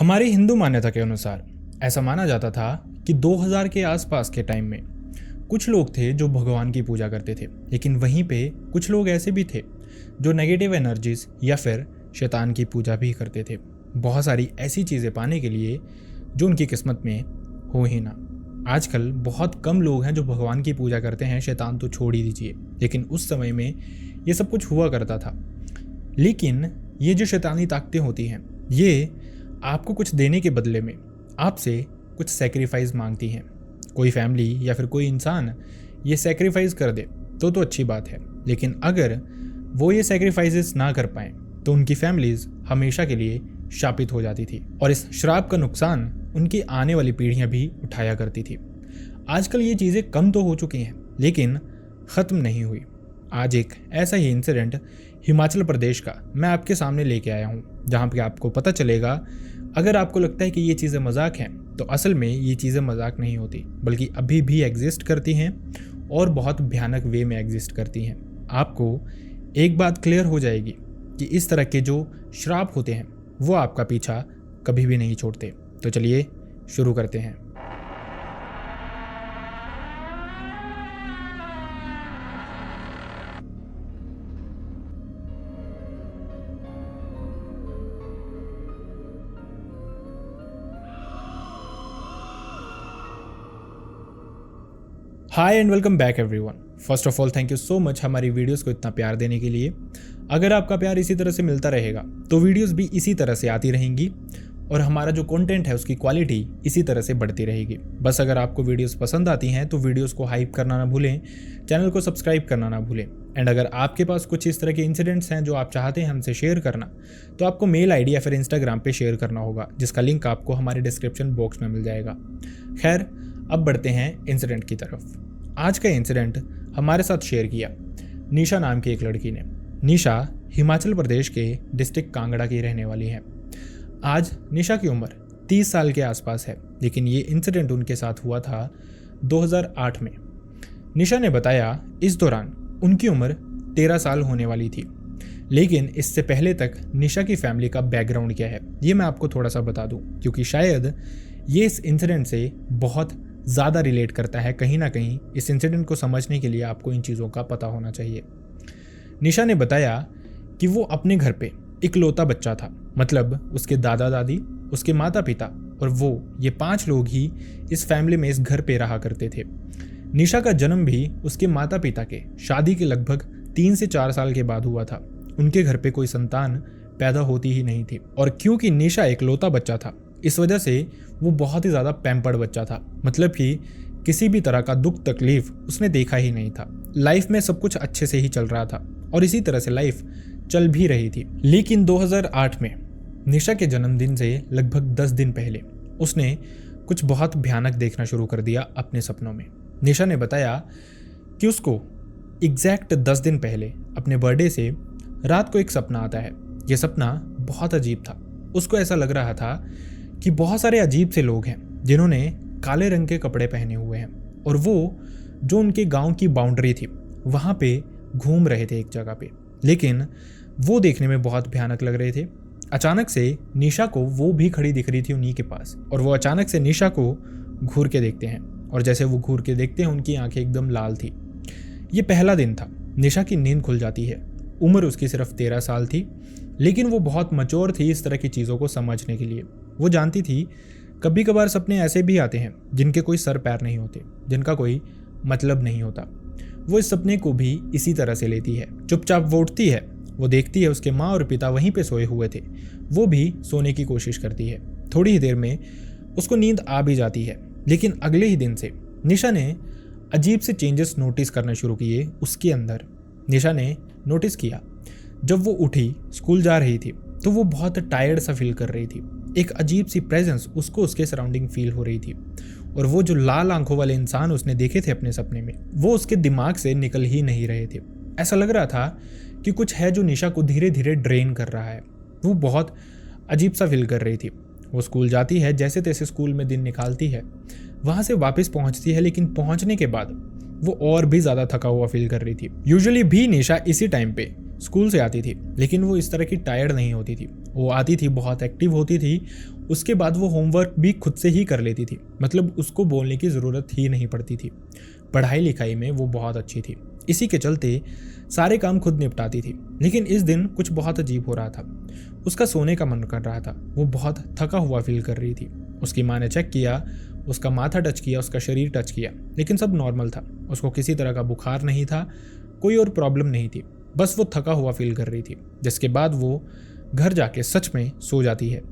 हमारी हिंदू मान्यता के अनुसार ऐसा माना जाता था कि 2000 के आसपास के टाइम में कुछ लोग थे जो भगवान की पूजा करते थे, लेकिन वहीं पे कुछ लोग ऐसे भी थे जो नेगेटिव एनर्जीज या फिर शैतान की पूजा भी करते थे, बहुत सारी ऐसी चीज़ें पाने के लिए जो उनकी किस्मत में हो ही ना। आजकल बहुत कम लोग हैं जो भगवान की पूजा करते हैं, शैतान तो छोड़ ही दीजिए, लेकिन उस समय में ये सब कुछ हुआ करता था। लेकिन ये जो शैतानी ताकतें होती हैं, ये आपको कुछ देने के बदले में आपसे कुछ सेक्रीफाइस मांगती हैं। कोई फैमिली या फिर कोई इंसान ये सेक्रीफाइस कर दे तो अच्छी बात है, लेकिन अगर वो ये सेक्रीफाइसेस ना कर पाएँ तो उनकी फैमिलीज हमेशा के लिए शापित हो जाती थी और इस श्राप का नुकसान उनकी आने वाली पीढ़ियां भी उठाया करती थी। आजकल ये चीज़ें कम तो हो चुकी हैं, लेकिन ख़त्म नहीं हुई। आज एक ऐसा ही इंसिडेंट हिमाचल प्रदेश का मैं आपके सामने लेके आया हूँ, जहाँ पे आपको पता चलेगा, अगर आपको लगता है कि ये चीज़ें मजाक हैं तो असल में ये चीज़ें मजाक नहीं होती, बल्कि अभी भी एग्जिस्ट करती हैं और बहुत भयानक वे में एग्जिस्ट करती हैं। आपको एक बात क्लियर हो जाएगी कि इस तरह के जो श्राप होते हैं वो आपका पीछा कभी भी नहीं छोड़ते। तो चलिए शुरू करते हैं। Hi and welcome back everyone. First of all thank you so much हमारी वीडियोस को इतना प्यार देने के लिए। अगर आपका प्यार इसी तरह से मिलता रहेगा तो वीडियोस भी इसी तरह से आती रहेंगी और हमारा जो कंटेंट है उसकी क्वालिटी इसी तरह से बढ़ती रहेगी। बस अगर आपको वीडियोस पसंद आती हैं तो वीडियोस को हाइप करना ना भूलें, चैनल को सब्सक्राइब करना ना भूलें। एंड अगर आपके पास कुछ इस तरह के इंसिडेंट्स हैं जो आप चाहते हैं हमसे शेयर करना, तो आपको मेल आईडी या फिर इंस्टाग्राम पे शेयर करना होगा, जिसका लिंक आपको हमारे डिस्क्रिप्शन बॉक्स में मिल जाएगा। खैर, अब बढ़ते हैं इंसिडेंट की तरफ। आज का इंसिडेंट हमारे साथ शेयर किया निशा नाम की एक लड़की ने। निशा हिमाचल प्रदेश के डिस्ट्रिक्ट कांगड़ा की रहने वाली है। आज निशा की उम्र 30 साल के आसपास है, लेकिन ये इंसिडेंट उनके साथ हुआ था 2008 में। निशा ने बताया इस दौरान उनकी उम्र 13 साल होने वाली थी, लेकिन इससे पहले तक निशा की फैमिली का बैकग्राउंड क्या है ये मैं आपको थोड़ा सा बता दूं, क्योंकि शायद ये इस इंसिडेंट से बहुत ज़्यादा रिलेट करता है। कहीं ना कहीं इस इंसिडेंट को समझने के लिए आपको इन चीज़ों का पता होना चाहिए। निशा ने बताया कि वो अपने घर पे इकलौता बच्चा था, मतलब उसके दादा दादी, उसके माता पिता और वो, ये 5 लोग ही इस फैमिली में इस घर पे रहा करते थे। निशा का जन्म भी उसके माता पिता के शादी के लगभग 3 से 4 साल के बाद हुआ था। उनके घर पे कोई संतान पैदा होती ही नहीं थी, और क्योंकि निशा इकलौता बच्चा था, इस वजह से वो बहुत ही ज़्यादा पैम्पर्ड बच्चा था। मतलब कि किसी भी तरह का दुख तकलीफ उसने देखा ही नहीं था। लाइफ में सब कुछ अच्छे से ही चल रहा था और इसी तरह से लाइफ चल भी रही थी। लेकिन 2008 में निशा के जन्मदिन से लगभग 10 दिन पहले उसने कुछ बहुत भयानक देखना शुरू कर दिया अपने सपनों में। निशा ने बताया कि उसको एग्जैक्ट 10 दिन पहले अपने बर्थडे से रात को एक सपना आता है। यह सपना बहुत अजीब था। उसको ऐसा लग रहा था कि बहुत सारे अजीब से लोग हैं जिन्होंने काले रंग के कपड़े पहने हुए हैं, और वो जो उनके गांव की बाउंड्री थी वहाँ पे घूम रहे थे एक जगह पे, लेकिन वो देखने में बहुत भयानक लग रहे थे। अचानक से निशा को वो भी खड़ी दिख रही थी उन्हीं के पास, और वो अचानक से निशा को घूर के देखते हैं, और जैसे वो घूर के देखते हैं उनकी आंखें एकदम लाल थी। ये पहला दिन था। निशा की नींद खुल जाती है। उम्र उसकी सिर्फ 13 साल थी, लेकिन वो बहुत मैच्योर थी इस तरह की चीज़ों को समझने के लिए। वो जानती थी कभी कभार सपने ऐसे भी आते हैं जिनके कोई सर पैर नहीं होते, जिनका कोई मतलब नहीं होता। वो इस सपने को भी इसी तरह से लेती है। चुपचाप वो उठती है, वो देखती है उसके माँ और पिता वहीं पे सोए हुए थे। वो भी सोने की कोशिश करती है। थोड़ी ही देर में उसको नींद आ भी जाती है, लेकिन अगले ही दिन से निशा ने अजीब से चेंजेस नोटिस करने शुरू किए उसके अंदर। निशा ने नोटिस किया जब वो उठी, स्कूल जा रही थी, तो वो बहुत टायर्ड सा फील कर रही थी। एक अजीब सी प्रेजेंस उसको उसके सराउंडिंग फील हो रही थी, और वो जो लाल आंखों वाले इंसान उसने देखे थे अपने सपने में, वो उसके दिमाग से निकल ही नहीं रहे थे। ऐसा लग रहा था कि कुछ है जो निशा को धीरे धीरे ड्रेन कर रहा है। वो बहुत अजीब सा फील कर रही थी। वो स्कूल जाती है, जैसे तैसे स्कूल में दिन निकालती है, वहाँ से वापस पहुँचती है, लेकिन पहुँचने के बाद वो और भी ज़्यादा थका हुआ फील कर रही थी। यूजुअली भी निशा इसी टाइम पे स्कूल से आती थी, लेकिन वो इस तरह की टायर्ड नहीं होती थी। वो आती थी, बहुत एक्टिव होती थी उसके बाद वो होमवर्क भी खुद से ही कर लेती थी, मतलब उसको बोलने की ज़रूरत ही नहीं पड़ती थी। पढ़ाई लिखाई में वो बहुत अच्छी थी, इसी के चलते सारे काम खुद निपटाती थी। लेकिन इस दिन कुछ बहुत अजीब हो रहा था। उसका सोने का मन कर रहा था, वो बहुत थका हुआ फील कर रही थी। उसकी माँ ने चेक किया, उसका माथा टच किया, उसका शरीर टच किया, लेकिन सब नॉर्मल था। उसको किसी तरह का बुखार नहीं था, कोई और प्रॉब्लम नहीं थी, बस वो थका हुआ फील कर रही थी। जिसके बाद वो घर जाके सच में सो जाती है।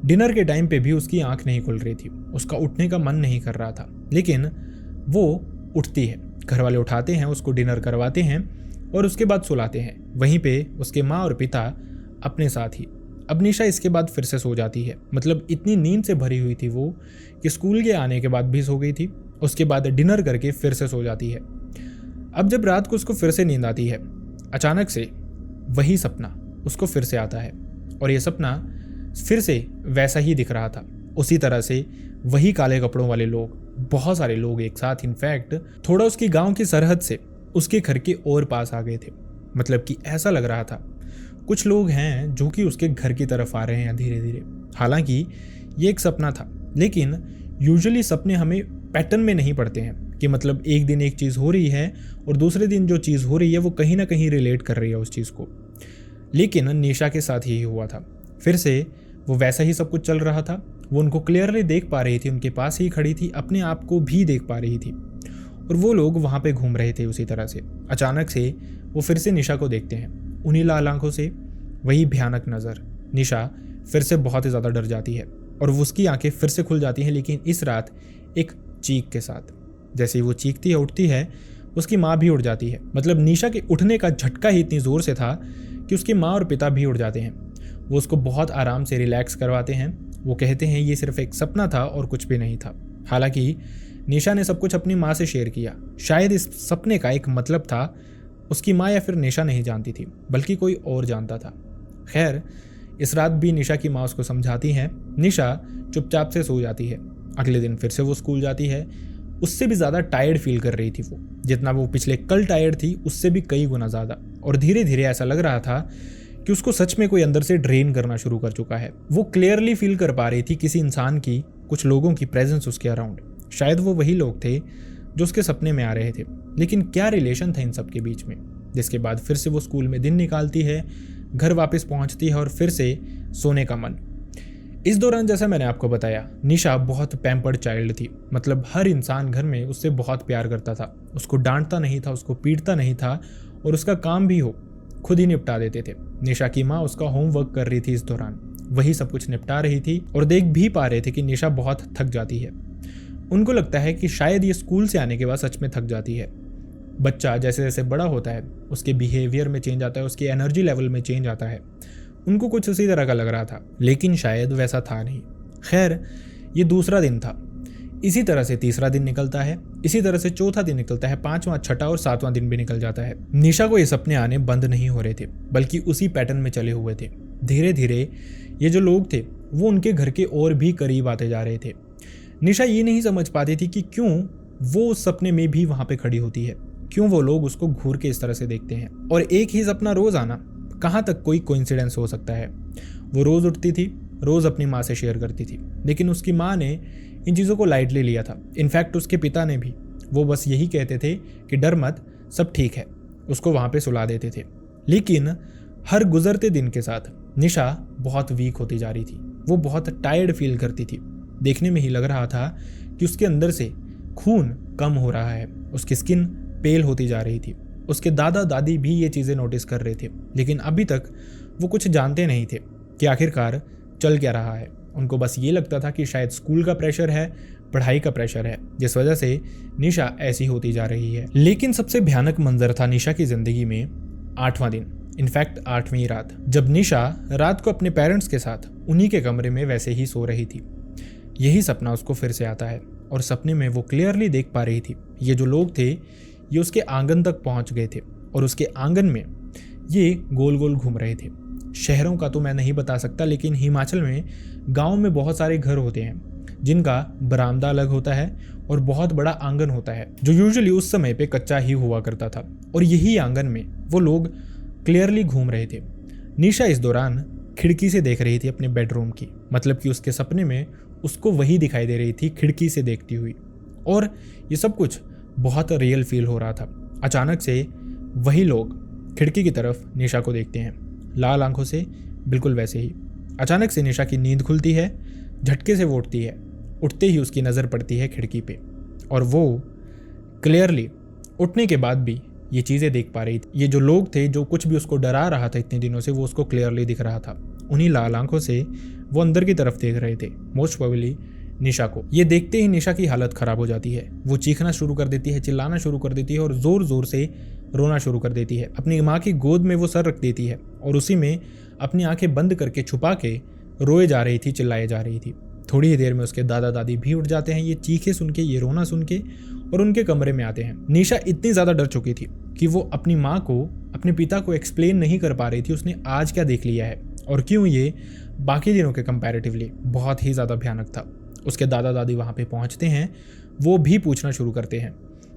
डिनर के टाइम पे भी उसकी आंख नहीं खुल रही थी, उसका उठने का मन नहीं कर रहा था, लेकिन वो उठती है। घर वाले उठाते हैं, उसको डिनर करवाते हैं और उसके बाद सुलाते हैं। वहीं पे उसके माँ और पिता अपने साथ ही। अब निशा इसके बाद फिर से सो जाती है, मतलब इतनी नींद से भरी हुई थी वो कि स्कूल के आने के बाद भी सो गई थी, उसके बाद डिनर करके फिर से सो जाती है। अब जब रात को उसको फिर से नींद आती है, अचानक से वही सपना उसको फिर से आता है और ये सपना फिर से वैसा ही दिख रहा था। उसी तरह से वही काले कपड़ों वाले लोग, बहुत सारे लोग एक साथ, इनफैक्ट थोड़ा उसकी गांव की सरहद से उसके घर के और पास आ गए थे। मतलब कि ऐसा लग रहा था कुछ लोग हैं जो कि उसके घर की तरफ आ रहे हैं धीरे धीरे। हालांकि ये एक सपना था, लेकिन यूजुअली सपने हमें पैटर्न में नहीं पड़ते हैं कि मतलब एक दिन एक चीज़ हो रही है और दूसरे दिन जो चीज़ हो रही है वो कहीं ना कहीं रिलेट कर रही है उस चीज़ को। लेकिन निशा के साथ यही हुआ था। फिर से वो वैसा ही सब कुछ चल रहा था। वो उनको क्लियरली देख पा रही थी, उनके पास ही खड़ी थी, अपने आप को भी देख पा रही थी और वो लोग वहाँ पे घूम रहे थे उसी तरह से। अचानक से वो फिर से निशा को देखते हैं, उन्हीं लाल आंखों से, वही भयानक नज़र। निशा फिर से बहुत ही ज़्यादा डर जाती है और उसकी आंखें फिर से खुल जाती हैं, लेकिन इस रात एक चीख के साथ। जैसे ही वो चीखती है, उठती है, उसकी माँ भी उठ जाती है। मतलब निशा के उठने का झटका ही इतनी ज़ोर से था कि उसकी माँ और पिता भी उठ जाते हैं। वो उसको बहुत आराम से रिलैक्स करवाते हैं। वो कहते हैं ये सिर्फ एक सपना था और कुछ भी नहीं था। हालांकि निशा ने सब कुछ अपनी माँ से शेयर किया। शायद इस सपने का एक मतलब था, उसकी माँ या फिर निशा नहीं जानती थी, बल्कि कोई और जानता था। खैर, इस रात भी निशा की माँ उसको समझाती हैं। निशा चुपचाप से सो जाती है। अगले दिन फिर से वो स्कूल जाती है। उससे भी ज़्यादा टायर्ड फील कर रही थी वो, जितना वो पिछले कल टायर्ड थी उससे भी कई गुना ज़्यादा। और धीरे धीरे ऐसा लग रहा था कि उसको सच में कोई अंदर से ड्रेन करना शुरू कर चुका है। वो क्लियरली फील कर पा रही थी किसी इंसान की, कुछ लोगों की प्रेजेंस उसके अराउंड। शायद वो वही लोग थे जो उसके सपने में आ रहे थे, लेकिन क्या रिलेशन था इन सब के बीच में। जिसके बाद फिर से वो स्कूल में दिन निकालती है, घर वापस पहुंचती है और फिर से सोने का मन। इस दौरान जैसा मैंने आपको बताया, निशा बहुत पैम्पर्ड चाइल्ड थी। मतलब हर इंसान घर में उससे बहुत प्यार करता था, उसको डांटता नहीं था, उसको पीटता नहीं था और उसका काम भी हो खुद ही निपटा देते थे। निशा की माँ उसका होमवर्क कर रही थी इस दौरान, वही सब कुछ निपटा रही थी और देख भी पा रहे थे कि निशा बहुत थक जाती है। उनको लगता है कि शायद ये स्कूल से आने के बाद सच में थक जाती है। बच्चा जैसे जैसे बड़ा होता है उसके बिहेवियर में चेंज आता है, उसकी एनर्जी लेवल में चेंज आता है। उनको कुछ उसी तरह का लग रहा था, लेकिन शायद वैसा था नहीं। खैर, ये दूसरा दिन था। इसी तरह से तीसरा दिन निकलता है, इसी तरह से चौथा दिन निकलता है, पांचवां, छठा और सातवां दिन भी निकल जाता है। निशा को ये सपने आने बंद नहीं हो रहे थे, बल्कि उसी पैटर्न में चले हुए थे। धीरे धीरे ये जो लोग थे वो उनके घर के और भी करीब आते जा रहे थे। निशा ये नहीं समझ पाती थी कि क्यों वो उस सपने में भी वहां पे खड़ी होती है, क्यों वो लोग उसको घूर के इस तरह से देखते हैं। और एक ही सपना रोज आना, कहाँ तक कोई कोइंसिडेंस हो सकता है। वो रोज उठती थी, रोज अपनी माँ से शेयर करती थी, लेकिन उसकी माँ ने इन चीज़ों को लाइटली लिया था। इनफैक्ट उसके पिता ने भी। वो बस यही कहते थे कि डर मत, सब ठीक है, उसको वहाँ पे सुला देते थे। लेकिन हर गुजरते दिन के साथ निशा बहुत वीक होती जा रही थी। वो बहुत टायर्ड फील करती थी। देखने में ही लग रहा था कि उसके अंदर से खून कम हो रहा है, उसकी स्किन पेल होती जा रही थी। उसके दादा दादी भी ये चीज़ें नोटिस कर रहे थे, लेकिन अभी तक वो कुछ जानते नहीं थे कि आखिरकार चल क्या रहा है। उनको बस ये लगता था कि शायद स्कूल का प्रेशर है, पढ़ाई का प्रेशर है, जिस वजह से निशा ऐसी होती जा रही है। लेकिन सबसे भयानक मंजर था निशा की ज़िंदगी में 8वां दिन, इनफैक्ट 8वीं रात, जब निशा रात को अपने पेरेंट्स के साथ उन्हीं के कमरे में वैसे ही सो रही थी। यही सपना उसको फिर से आता है और सपने में वो क्लियरली देख पा रही थी ये जो लोग थे ये उसके आंगन तक पहुंच गए थे और उसके आंगन में ये गोल गोल घूम रहे थे। शहरों का तो मैं नहीं बता सकता, लेकिन हिमाचल में गांव में बहुत सारे घर होते हैं जिनका बरामदा अलग होता है और बहुत बड़ा आंगन होता है, जो यूजुअली उस समय पे कच्चा ही हुआ करता था। और यही आंगन में वो लोग क्लियरली घूम रहे थे। निशा इस दौरान खिड़की से देख रही थी अपने बेडरूम की, मतलब कि उसके सपने में उसको वही दिखाई दे रही थी खिड़की से देखती हुई, और ये सब कुछ बहुत रियल फील हो रहा था। अचानक से वही लोग खिड़की की तरफ निशा को देखते हैं, लाल आंखों से, बिल्कुल वैसे ही। अचानक से निशा की नींद खुलती है, झटके से वो उठती है। उठते ही उसकी नज़र पड़ती है खिड़की पे, और वो क्लियरली उठने के बाद भी ये चीज़ें देख पा रही थी। ये जो लोग थे, जो कुछ भी उसको डरा रहा था इतने दिनों से, वो उसको क्लियरली दिख रहा था। उन्हीं लाल आंखों से वो अंदर की तरफ देख रहे थे, मोस्ट प्रोबेबली निशा को। ये देखते ही निशा की हालत खराब हो जाती है। वो चीखना शुरू कर देती है, चिल्लाना शुरू कर देती है और ज़ोर ज़ोर से रोना शुरू कर देती है। अपनी माँ की गोद में वो सर रख देती है और उसी में अपनी आंखें बंद करके छुपा के रोए जा रही थी, चिल्लाए जा रही थी। थोड़ी ही देर में उसके दादा दादी भी उठ जाते हैं, ये चीखे सुन के, ये रोना सुन के, और उनके कमरे में आते हैं। निशा इतनी ज़्यादा डर चुकी थी कि वो अपनी माँ को, अपने पिता को एक्सप्लेन नहीं कर पा रही थी उसने आज क्या देख लिया है और क्यों ये बाकी दिनों के कंपैरेटिवली बहुत ही ज़्यादा भयानक था। उसके दादा दादी वहाँ पे पहुँचते हैं, वो भी पूछना शुरू करते हैं,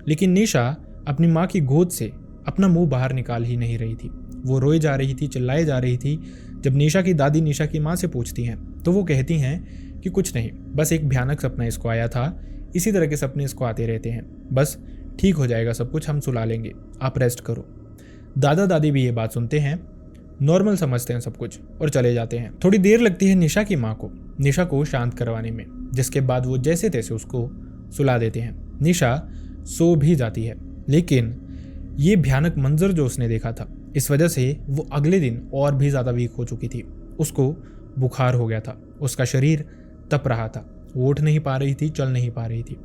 लेकिन निशा अपनी माँ की गोद से अपना मुंह बाहर निकाल ही नहीं रही थी। वो रोए जा रही थी, चिल्लाए जा रही थी। जब निशा की दादी निशा की माँ से पूछती हैं तो वो कहती हैं कि कुछ नहीं, बस एक भयानक सपना इसको आया था, इसी तरह के सपने इसको आते रहते हैं, बस ठीक हो जाएगा सब कुछ, हम सुला लेंगे, आप रेस्ट करो। दादा दादी भी ये बात सुनते हैं, नॉर्मल समझते हैं सब कुछ और चले जाते हैं। थोड़ी देर लगती है निशा की माँ को निशा को शांत करवाने में, जिसके बाद वो जैसे तैसे उसको सुला देते हैं। निशा सो भी जाती है, लेकिन ये भयानक मंजर जो उसने देखा था, इस वजह से वो अगले दिन और भी ज़्यादा वीक हो चुकी थी। उसको बुखार हो गया था, उसका शरीर तप रहा था, वो उठ नहीं पा रही थी, चल नहीं पा रही थी।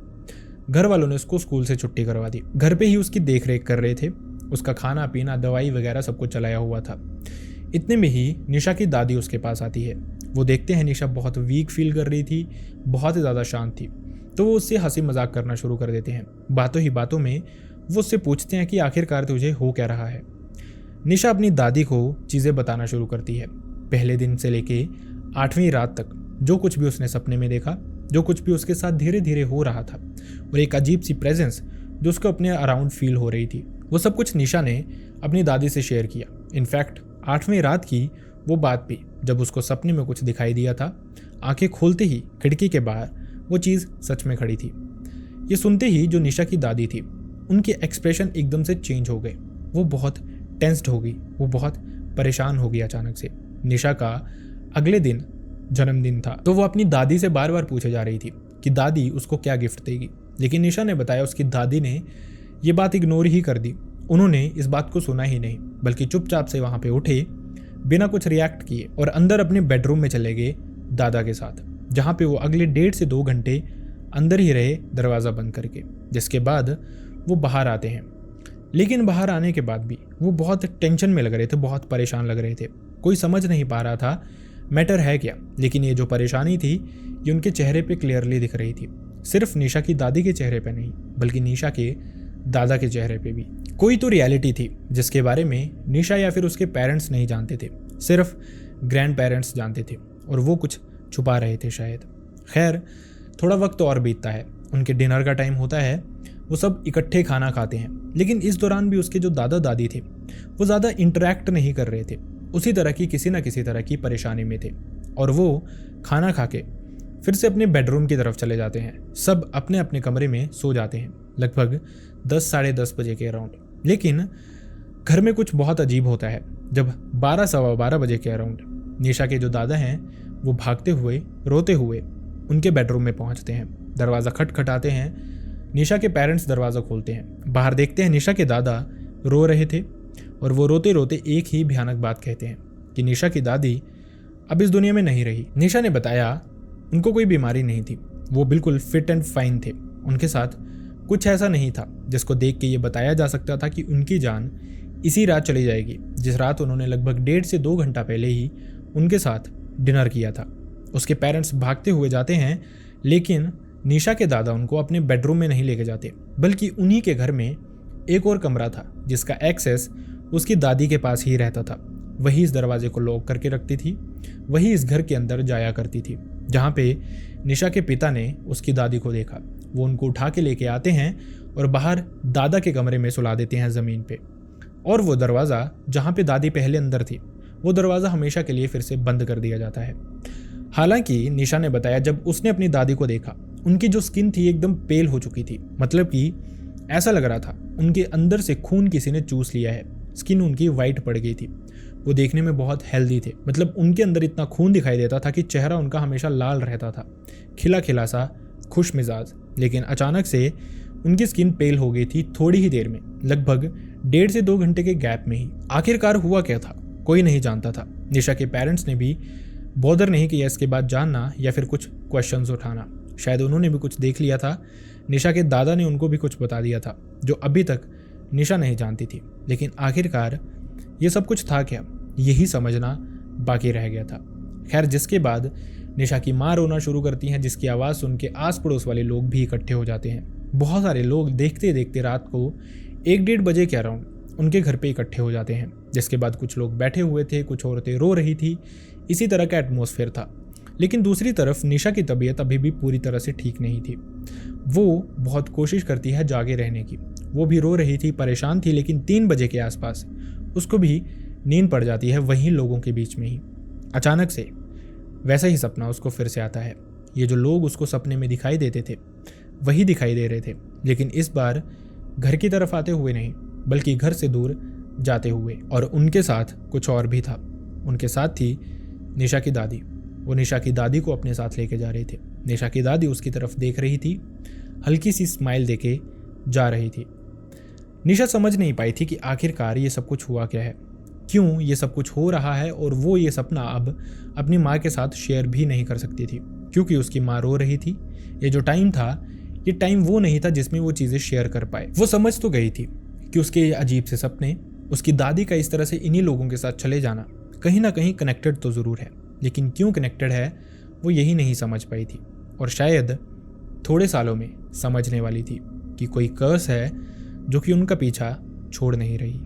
घर वालों ने उसको स्कूल से छुट्टी करवा दी। घर पे ही उसकी देख रेख कर रहे थे, उसका खाना पीना, दवाई वगैरह सब कुछ चलाया हुआ था। इतने में ही निशा की दादी उसके पास आती है। वो देखते हैं निशा बहुत वीक फील कर रही थी, बहुत ही ज़्यादा शांत थी, तो वो उससे हंसी मजाक करना शुरू कर देते हैं। बातों ही बातों में वो उससे पूछते हैं कि आखिरकार तुझे हो क्या रहा है। निशा अपनी दादी को चीज़ें बताना शुरू करती है, पहले दिन से लेके 8वीं रात तक जो कुछ भी उसने सपने में देखा, जो कुछ भी उसके साथ धीरे धीरे हो रहा था, और एक अजीब सी प्रेजेंस जो उसको अपने अराउंड फील हो रही थी, वो सब कुछ निशा ने अपनी दादी से शेयर किया। इनफैक्ट 8वीं रात की वो बात भी, जब उसको सपने में कुछ दिखाई दिया था, आंखें खोलते ही खिड़की के बाहर वो चीज़ सच में खड़ी थी। ये सुनते ही जो निशा की दादी थी, उनके एक्सप्रेशन एकदम से चेंज हो गए। वो बहुत टेंस्ड हो गई, वो बहुत परेशान हो गई अचानक से। निशा का अगले दिन जन्मदिन था, तो वो अपनी दादी से बार बार पूछे जा रही थी कि दादी उसको क्या गिफ्ट देगी, लेकिन निशा ने बताया उसकी दादी ने ये बात इग्नोर ही कर दी। उन्होंने इस बात को सुना ही नहीं, बल्कि चुपचाप से वहाँ पे उठे, बिना कुछ रिएक्ट किए, और अंदर अपने बेडरूम में चले गए दादा के साथ, जहाँ पे वो अगले 1.5 से 2 घंटे अंदर ही रहे, दरवाज़ा बंद करके। जिसके बाद वो बाहर आते हैं, लेकिन बाहर आने के बाद भी वो बहुत टेंशन में लग रहे थे, बहुत परेशान लग रहे थे। कोई समझ नहीं पा रहा था मैटर है क्या, लेकिन ये जो परेशानी थी ये उनके चेहरे पे क्लियरली दिख रही थी। सिर्फ निशा की दादी के चेहरे पे नहीं, बल्कि निशा के दादा के चेहरे पे भी कोई तो रियलिटी थी जिसके बारे में निशा या फिर उसके पेरेंट्स नहीं जानते थे, सिर्फ ग्रैंड पेरेंट्स जानते थे, और वो कुछ छुपा रहे थे शायद। खैर, थोड़ा वक्त और बीतता है, उनके डिनर का टाइम होता है, वो सब इकट्ठे खाना खाते हैं, लेकिन इस दौरान भी उसके जो दादा दादी थे वो ज़्यादा इंटरेक्ट नहीं कर रहे थे, उसी तरह की किसी न किसी तरह की परेशानी में थे, और वो खाना खा के फिर से अपने बेडरूम की तरफ चले जाते हैं। सब अपने अपने कमरे में सो जाते हैं, लगभग 10 साढ़े 10 बजे के अराउंड। लेकिन घर में कुछ बहुत अजीब होता है जब 12 सवा 12 बजे के अराउंड निशा के जो दादा हैं वो भागते हुए, रोते हुए उनके बेडरूम में पहुंचते हैं। दरवाज़ा खटखटाते हैं, निशा के पेरेंट्स दरवाज़ा खोलते हैं, बाहर देखते हैं निशा के दादा रो रहे थे, और वो रोते रोते एक ही भयानक बात कहते हैं कि निशा की दादी अब इस दुनिया में नहीं रही। निशा ने बताया उनको कोई बीमारी नहीं थी, वो बिल्कुल फिट एंड फाइन थे, उनके साथ कुछ ऐसा नहीं था जिसको देख के ये बताया जा सकता था कि उनकी जान इसी रात चली जाएगी, जिस रात उन्होंने लगभग 1.5 से 2 घंटा पहले ही उनके साथ डिनर किया था। उसके पेरेंट्स भागते हुए जाते हैं, लेकिन निशा के दादा उनको अपने बेडरूम में नहीं लेके जाते, बल्कि उन्हीं के घर में एक और कमरा था जिसका एक्सेस उसकी दादी के पास ही रहता था। वही इस दरवाजे को लॉक करके रखती थी, वही इस घर के अंदर जाया करती थी, जहाँ पे निशा के पिता ने उसकी दादी को देखा। वो उनको उठा के लेके आते हैं और बाहर दादा के कमरे में सुला देते हैं ज़मीन पे, और वो दरवाज़ा जहाँ पे दादी पहले अंदर थी वो दरवाज़ा हमेशा के लिए फिर से बंद कर दिया जाता है। हालांकि निशा ने बताया जब उसने अपनी दादी को देखा, उनकी जो स्किन थी एकदम पेल हो चुकी थी, मतलब कि ऐसा लग रहा था उनके अंदर से खून किसी ने चूस लिया है। स्किन उनकी वाइट पड़ गई थी। वो देखने में बहुत हेल्दी थे, मतलब उनके अंदर इतना खून दिखाई देता था कि चेहरा उनका हमेशा लाल रहता था, खिला खिला सा, खुश मिजाज। लेकिन अचानक से उनकी स्किन पेल हो गई थी थोड़ी ही देर में, लगभग 1.5 से 2 घंटे के गैप में ही। आखिरकार हुआ क्या था, कोई नहीं जानता था। निशा के पेरेंट्स ने भी बॉदर नहीं किया इसके बाद जानना या फिर कुछ क्वेश्चंस उठाना। शायद उन्होंने भी कुछ देख लिया था। निशा के दादा ने उनको भी कुछ बता दिया था जो अभी तक निशा नहीं जानती थी। लेकिन आखिरकार ये सब कुछ था क्या, यही समझना बाकी रह गया था। खैर, जिसके बाद निशा की माँ रोना शुरू करती हैं, जिसकी आवाज़ सुन के आस पड़ोस वाले लोग भी इकट्ठे हो जाते हैं। बहुत सारे लोग देखते देखते रात को 1-1:30 बजे के अराउंड उनके घर पे इकट्ठे हो जाते हैं। जिसके बाद कुछ लोग बैठे हुए थे, कुछ औरतें रो रही थी। इसी तरह का एटमॉस्फेयर था। लेकिन दूसरी तरफ निशा की तबीयत अभी भी पूरी तरह से ठीक नहीं थी। वो बहुत कोशिश करती है जागे रहने की। वो भी रो रही थी, परेशान थी। लेकिन 3 बजे के आसपास उसको भी नींद पड़ जाती है, वहीं लोगों के बीच में ही। अचानक से वैसा ही सपना उसको फिर से आता है। ये जो लोग उसको सपने में दिखाई देते थे वही दिखाई दे रहे थे, लेकिन इस बार घर की तरफ आते हुए नहीं, बल्कि घर से दूर जाते हुए। और उनके साथ कुछ और भी था। उनके साथ थी निशा की दादी। वो निशा की दादी को अपने साथ लेके जा रहे थे। निशा की दादी उसकी तरफ देख रही थी, हल्की सी स्माइल देके जा रही थी। निशा समझ नहीं पाई थी कि आखिरकार ये सब कुछ हुआ क्या है, क्यों ये सब कुछ हो रहा है। और वो ये सपना अब अपनी माँ के साथ शेयर भी नहीं कर सकती थी, क्योंकि उसकी माँ रो रही थी। ये जो टाइम था, ये टाइम वो नहीं था जिसमें वो चीज़ें शेयर कर पाए। वो समझ तो गई थी कि उसके ये अजीब से सपने, उसकी दादी का इस तरह से इन्हीं लोगों के साथ चले जाना कहीं ना कहीं कनेक्टेड तो ज़रूर है, लेकिन क्यों कनेक्टेड है वो यही नहीं समझ पाई थी। और शायद थोड़े सालों में समझने वाली थी कि कोई कर्स है जो कि उनका पीछा छोड़ नहीं रही।